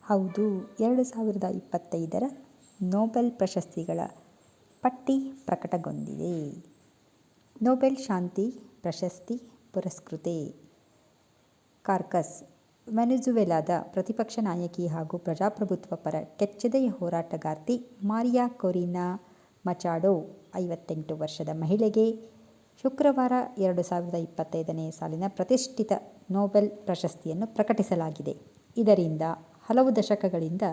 ಹೌದು, 2025ರ ನೊಬೆಲ್ ಪ್ರಶಸ್ತಿಗಳ ಪಟ್ಟಿ ಪ್ರಕಟಗೊಂಡಿದೆ. ನೊಬೆಲ್ ಶಾಂತಿ ಪ್ರಶಸ್ತಿ ಪುರಸ್ಕೃತೆ ಕಾರ್ಲಸ್ ವೆನೆಜುವೆಲಾದ ಪ್ರತಿಪಕ್ಷ ನಾಯಕಿ ಹಾಗೂ ಪ್ರಜಾಪ್ರಭುತ್ವ ಪರ ಕೆಚ್ಚೆದೆಯ ಹೋರಾಟಗಾರ್ತಿ ಮಾರಿಯಾ ಕೊರಿನಾ ಮಚಾಡೊ 58 ವರ್ಷದ ಮಹಿಳೆಗೆ ಶುಕ್ರವಾರ 2025ನೇ ಸಾಲಿನ ಪ್ರತಿಷ್ಠಿತ ನೊಬೆಲ್ ಪ್ರಶಸ್ತಿಯನ್ನು ಪ್ರಕಟಿಸಲಾಗಿದೆ. ಇದರಿಂದ ಹಲವು ದಶಕಗಳಿಂದ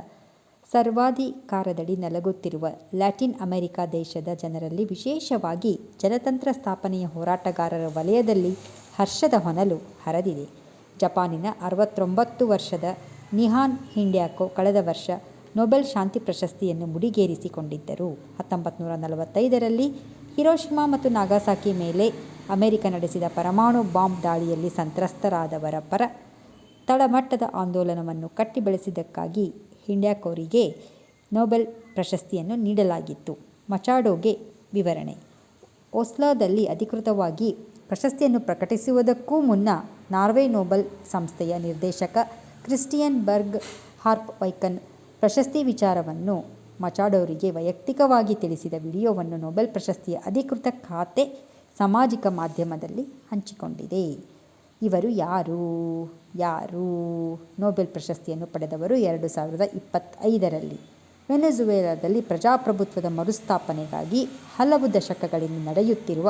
ಸರ್ವಾಧಿಕಾರದಡಿ ನಲಗುತ್ತಿರುವ ಲ್ಯಾಟಿನ್ ಅಮೆರಿಕ ದೇಶದ ಜನರಲ್ಲಿ, ವಿಶೇಷವಾಗಿ ಜನತಂತ್ರ ಸ್ಥಾಪನೆಯ ಹೋರಾಟಗಾರರ ವಲಯದಲ್ಲಿ ಹರ್ಷದ ಹೊನಲು ಹರಿದಿದೆ. ಜಪಾನಿನ 69 ವರ್ಷದ ನಿಹಾನ್ ಹಿಂಡ್ಯಾಕೊ ಕಳೆದ ವರ್ಷ ನೊಬೆಲ್ ಶಾಂತಿ ಪ್ರಶಸ್ತಿಯನ್ನು ಮುಡಿಗೇರಿಸಿಕೊಂಡಿದ್ದರು. 1945ರಲ್ಲಿ ಹಿರೋಷಿಮಾ ಮತ್ತು ನಾಗಸಾಕಿ ಮೇಲೆ ಅಮೆರಿಕ ನಡೆಸಿದ ಪರಮಾಣು ಬಾಂಬ್ ದಾಳಿಯಲ್ಲಿ ಸಂತ್ರಸ್ತರಾದವರ ಪರ ತಳಮಟ್ಟದ ಆಂದೋಲನವನ್ನು ಕಟ್ಟಿ ಬೆಳೆಸಿದ್ದಕ್ಕಾಗಿ ಹಿಂಡ್ಯಾಕೊರಿಗೆ ನೊಬೆಲ್ ಪ್ರಶಸ್ತಿಯನ್ನು ನೀಡಲಾಗಿತ್ತು. ಮಚಾಡೊಗೆ ವಿವರಣೆ: ಓಸ್ಲೋದಲ್ಲಿ ಅಧಿಕೃತವಾಗಿ ಪ್ರಶಸ್ತಿಯನ್ನು ಪ್ರಕಟಿಸುವುದಕ್ಕೂ ಮುನ್ನ ನಾರ್ವೆ ನೊಬೆಲ್ ಸಂಸ್ಥೆಯ ನಿರ್ದೇಶಕ ಕ್ರಿಸ್ಟಿಯನ್ ಬರ್ಗ್ ಹಾರ್ಪ್-ವೈಕನ್ ಪ್ರಶಸ್ತಿ ವಿಚಾರವನ್ನು ಮಚಾಡೊರಿಗೆ ವೈಯಕ್ತಿಕವಾಗಿ ತಿಳಿಸಿದ ವಿಡಿಯೋವನ್ನು ನೊಬೆಲ್ ಪ್ರಶಸ್ತಿಯ ಅಧಿಕೃತ ಖಾತೆ ಸಾಮಾಜಿಕ ಮಾಧ್ಯಮದಲ್ಲಿ ಹಂಚಿಕೊಂಡಿದೆ. ಇವರು ಯಾರು? ನೊಬೆಲ್ ಪ್ರಶಸ್ತಿಯನ್ನು ಪಡೆದವರು 2025ರಲ್ಲಿ ವೆನೆಜುವೆಲಾದಲ್ಲಿ ಪ್ರಜಾಪ್ರಭುತ್ವದ ಮರುಸ್ಥಾಪನೆಗಾಗಿ ಹಲವು ದಶಕಗಳಿಂದ ನಡೆಯುತ್ತಿರುವ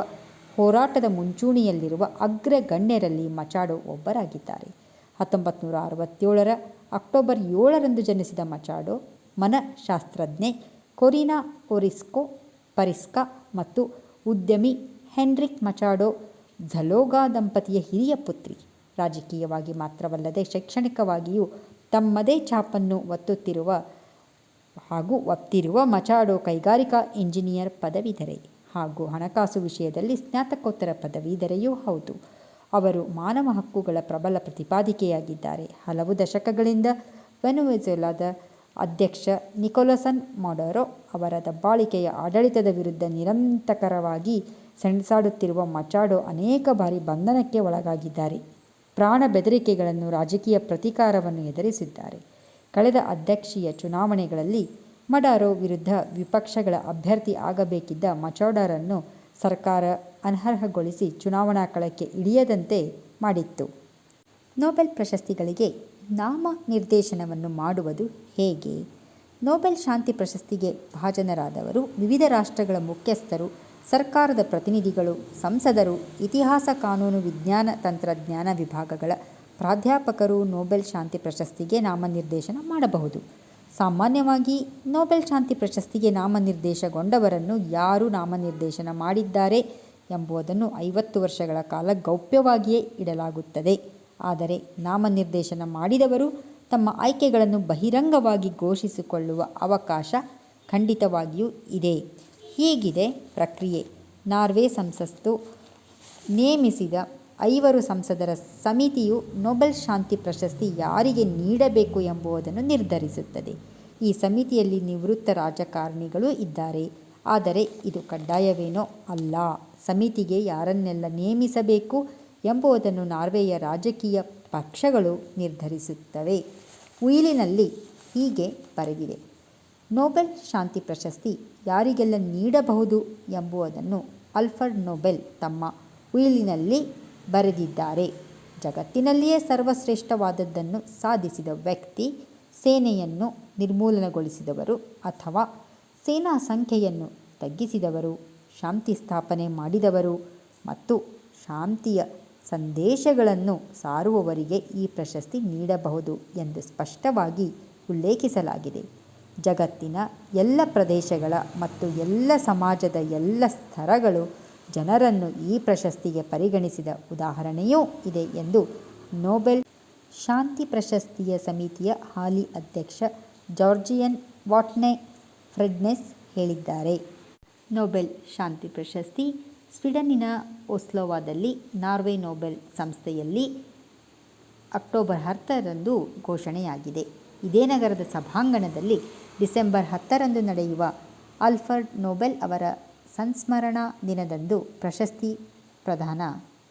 ಹೋರಾಟದ ಮುಂಚೂಣಿಯಲ್ಲಿರುವ ಅಗ್ರಗಣ್ಯರಲ್ಲಿ ಮಚಾಡೊ ಒಬ್ಬರಾಗಿದ್ದಾರೆ. 1967ರ ಅಕ್ಟೋಬರ್ 7ರಂದು ಜನಿಸಿದ ಮಚಾಡೊ ಮನಃಶಾಸ್ತ್ರಜ್ಞೆ ಕೊರಿನಾ ಒರಿಸ್ಕೊ ಪರಿಸ್ಕಾ ಮತ್ತು ಉದ್ಯಮಿ ಹೆನ್ರಿಕ್ ಮಚಾಡೊ ಝಲೋಗಾ ದಂಪತಿಯ ಹಿರಿಯ ಪುತ್ರಿ. ರಾಜಕೀಯವಾಗಿ ಮಾತ್ರವಲ್ಲದೆ ಶೈಕ್ಷಣಿಕವಾಗಿಯೂ ತಮ್ಮದೇ ಛಾಪನ್ನು ಒತ್ತಿರುವ ಮಚಾಡೊ ಕೈಗಾರಿಕಾ ಇಂಜಿನಿಯರ್ ಪದವೀಧರೆ ಹಾಗೂ ಹಣಕಾಸು ವಿಷಯದಲ್ಲಿ ಸ್ನಾತಕೋತ್ತರ ಪದವೀಧರೆಯೂ ಹೌದು. ಅವರು ಮಾನವ ಹಕ್ಕುಗಳ ಪ್ರಬಲ ಪ್ರತಿಪಾದಕಿಯಾಗಿದ್ದಾರೆ. ಹಲವು ದಶಕಗಳಿಂದ ವೆನೆಜುವೆಲಾದ ಅಧ್ಯಕ್ಷ ನಿಕೋಲಸ್ ಮಡುರೊ ಅವರ ದಬ್ಬಾಳಿಕೆಯ ಆಡಳಿತದ ವಿರುದ್ಧ ನಿರಂತರವಾಗಿ ಸೆಣಸಾಡುತ್ತಿರುವ ಮಚಾಡೊ ಅನೇಕ ಬಾರಿ ಬಂಧನಕ್ಕೆ ಒಳಗಾಗಿದ್ದಾರೆ. ಪ್ರಾಣ ಬೆದರಿಕೆಗಳನ್ನು, ರಾಜಕೀಯ ಪ್ರತೀಕಾರವನ್ನು ಎದುರಿಸಿದ್ದಾರೆ. ಕಳೆದ ಅಧ್ಯಕ್ಷೀಯ ಚುನಾವಣೆಗಳಲ್ಲಿ ಮಡುರೊ ವಿರುದ್ಧ ವಿಪಕ್ಷಗಳ ಅಭ್ಯರ್ಥಿ ಆಗಬೇಕಿದ್ದ ಮಚಾಡೊರನ್ನು ಸರ್ಕಾರ ಅನರ್ಹಗೊಳಿಸಿ ಚುನಾವಣಾ ಕಣಕ್ಕೆ ಇಳಿಯದಂತೆ ಮಾಡಿತ್ತು. ನೊಬೆಲ್ ಪ್ರಶಸ್ತಿಗಳಿಗೆ ನಾಮನಿರ್ದೇಶನವನ್ನು ಮಾಡುವುದು ಹೇಗೆ? ನೊಬೆಲ್ ಶಾಂತಿ ಪ್ರಶಸ್ತಿಗೆ ಭಾಜನರಾದವರು ವಿವಿಧ ರಾಷ್ಟ್ರಗಳ ಮುಖ್ಯಸ್ಥರು, ಸರ್ಕಾರದ ಪ್ರತಿನಿಧಿಗಳು, ಸಂಸದರು, ಇತಿಹಾಸ, ಕಾನೂನು, ವಿಜ್ಞಾನ, ತಂತ್ರಜ್ಞಾನ ವಿಭಾಗಗಳ ಪ್ರಾಧ್ಯಾಪಕರು ನೊಬೆಲ್ ಶಾಂತಿ ಪ್ರಶಸ್ತಿಗೆ ನಾಮನಿರ್ದೇಶನ ಮಾಡಬಹುದು. ಸಾಮಾನ್ಯವಾಗಿ ನೊಬೆಲ್ ಶಾಂತಿ ಪ್ರಶಸ್ತಿಗೆ ನಾಮನಿರ್ದೇಶನಗೊಂಡವರನ್ನು ಯಾರು ನಾಮನಿರ್ದೇಶನ ಮಾಡಿದ್ದಾರೆ ಎಂಬುದನ್ನು 50 ವರ್ಷಗಳ ಕಾಲ ಗೌಪ್ಯವಾಗಿಯೇ ಇಡಲಾಗುತ್ತದೆ. ಆದರೆ ನಾಮನಿರ್ದೇಶನ ಮಾಡಿದವರು ತಮ್ಮ ಆಯ್ಕೆಗಳನ್ನು ಬಹಿರಂಗವಾಗಿ ಘೋಷಿಸಿಕೊಳ್ಳುವ ಅವಕಾಶ ಖಂಡಿತವಾಗಿಯೂ ಇದೆ. ಹೀಗಿದೆ ಪ್ರಕ್ರಿಯೆ: ನಾರ್ವೆ ಸಂಸತ್ತು ನೇಮಿಸಿದ 5 ಸಂಸದರ ಸಮಿತಿಯು ನೊಬೆಲ್ ಶಾಂತಿ ಪ್ರಶಸ್ತಿ ಯಾರಿಗೆ ನೀಡಬೇಕು ಎಂಬುದನ್ನು ನಿರ್ಧರಿಸುತ್ತದೆ. ಈ ಸಮಿತಿಯಲ್ಲಿ ನಿವೃತ್ತ ರಾಜಕಾರಣಿಗಳೂ ಇದ್ದಾರೆ. ಆದರೆ ಇದು ಕಡ್ಡಾಯವೇನೂ ಅಲ್ಲ. ಸಮಿತಿಗೆ ಯಾರನ್ನೆಲ್ಲ ನೇಮಿಸಬೇಕು ಎಂಬುದನ್ನು ನಾರ್ವೆಯ ರಾಜಕೀಯ ಪಕ್ಷಗಳು ನಿರ್ಧರಿಸುತ್ತವೆ. ಉಯಿಲಿನಲ್ಲಿ ಹೀಗೆ ಬರೆದಿದೆ: ನೊಬೆಲ್ ಶಾಂತಿ ಪ್ರಶಸ್ತಿ ಯಾರಿಗೆಲ್ಲ ನೀಡಬಹುದು ಎಂಬುದನ್ನು ಆಲ್ಫ್ರೆಡ್ ನೊಬೆಲ್ ತಮ್ಮ ಉಯಿಲಿನಲ್ಲಿ ಬರೆದಿದ್ದಾರೆ. ಜಗತ್ತಿನಲ್ಲಿಯೇ ಸರ್ವಶ್ರೇಷ್ಠವಾದದ್ದನ್ನು ಸಾಧಿಸಿದ ವ್ಯಕ್ತಿ, ಸೇನೆಯನ್ನು ನಿರ್ಮೂಲನಗೊಳಿಸಿದವರು ಅಥವಾ ಸೇನಾ ಸಂಖ್ಯೆಯನ್ನು ತಗ್ಗಿಸಿದವರು, ಶಾಂತಿ ಸ್ಥಾಪನೆ ಮಾಡಿದವರು ಮತ್ತು ಶಾಂತಿಯ ಸಂದೇಶಗಳನ್ನು ಸಾರುವವರಿಗೆ ಈ ಪ್ರಶಸ್ತಿ ನೀಡಬಹುದು ಎಂದು ಸ್ಪಷ್ಟವಾಗಿ ಉಲ್ಲೇಖಿಸಲಾಗಿದೆ. ಜಗತ್ತಿನ ಎಲ್ಲ ಪ್ರದೇಶಗಳ ಮತ್ತು ಎಲ್ಲ ಸಮಾಜದ ಎಲ್ಲ ಸ್ತರಗಳ ಜನರನ್ನು ಈ ಪ್ರಶಸ್ತಿಗೆ ಪರಿಗಣಿಸಿದ ಉದಾಹರಣೆಯೂ ಇದೆ ಎಂದು ನೊಬೆಲ್ ಶಾಂತಿ ಪ್ರಶಸ್ತಿಯ ಸಮಿತಿಯ ಹಾಲಿ ಅಧ್ಯಕ್ಷ ಜಾರ್ಜಿಯನ್ ವಾಟ್ನೆ ಫ್ರೆಡ್ನೆಸ್ ಹೇಳಿದ್ದಾರೆ. ನೊಬೆಲ್ ಶಾಂತಿ ಪ್ರಶಸ್ತಿ ಸ್ವೀಡನ್ನಿನ ಓಸ್ಲೋವಾದಲ್ಲಿ ನಾರ್ವೆ ನೊಬೆಲ್ ಸಂಸ್ಥೆಯಲ್ಲಿ ಅಕ್ಟೋಬರ್ 10ರಂದು ಘೋಷಣೆಯಾಗಿದೆ. ಇದೇ ನಗರದ ಸಭಾಂಗಣದಲ್ಲಿ ಡಿಸೆಂಬರ್ 10ರಂದು ನಡೆಯುವ ಆಲ್ಫ್ರೆಡ್ ನೊಬೆಲ್ ಅವರ ಸಂಸ್ಮರಣಾ ದಿನದಂದು ಪ್ರಶಸ್ತಿ ಪ್ರದಾನ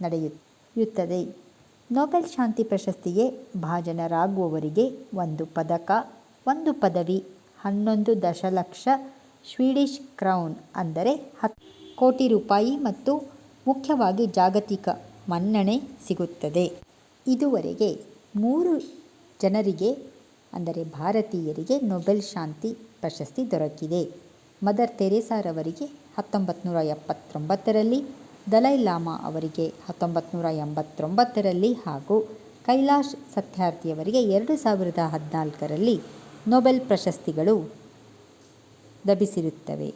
ನಡೆಯುತ್ತದೆ. ನೊಬೆಲ್ ಶಾಂತಿ ಪ್ರಶಸ್ತಿಗೆ ಭಾಜನರಾಗುವವರಿಗೆ ಒಂದು ಪದಕ, ಒಂದು ಪದವಿ 11 ದಶಲಕ್ಷ ಸ್ವೀಡಿಷ್ ಕ್ರೌನ್ ಅಂದರೆ 10 ಕೋಟಿ ರೂಪಾಯಿ ಮತ್ತು ಮುಖ್ಯವಾಗಿ ಜಾಗತಿಕ ಮನ್ನಣೆ ಸಿಗುತ್ತದೆ. ಇದುವರೆಗೆ 3 ಜನರಿಗೆ ಅಂದರೆ ಭಾರತೀಯರಿಗೆ ನೊಬೆಲ್ ಶಾಂತಿ ಪ್ರಶಸ್ತಿ ದೊರಕಿದೆ. ಮದರ್ ತೆರೇಸಾರವರಿಗೆ 1979ರಲ್ಲಿ, ದಲೈ ಲಾಮಾ ಅವರಿಗೆ 1989ರಲ್ಲಿ ಹಾಗೂ ಕೈಲಾಶ್ ಸತ್ಯಾರ್ಥಿಯವರಿಗೆ 2014ರಲ್ಲಿ ನೊಬೆಲ್ ಪ್ರಶಸ್ತಿಗಳು ಲಭಿಸಿರುತ್ತವೆ.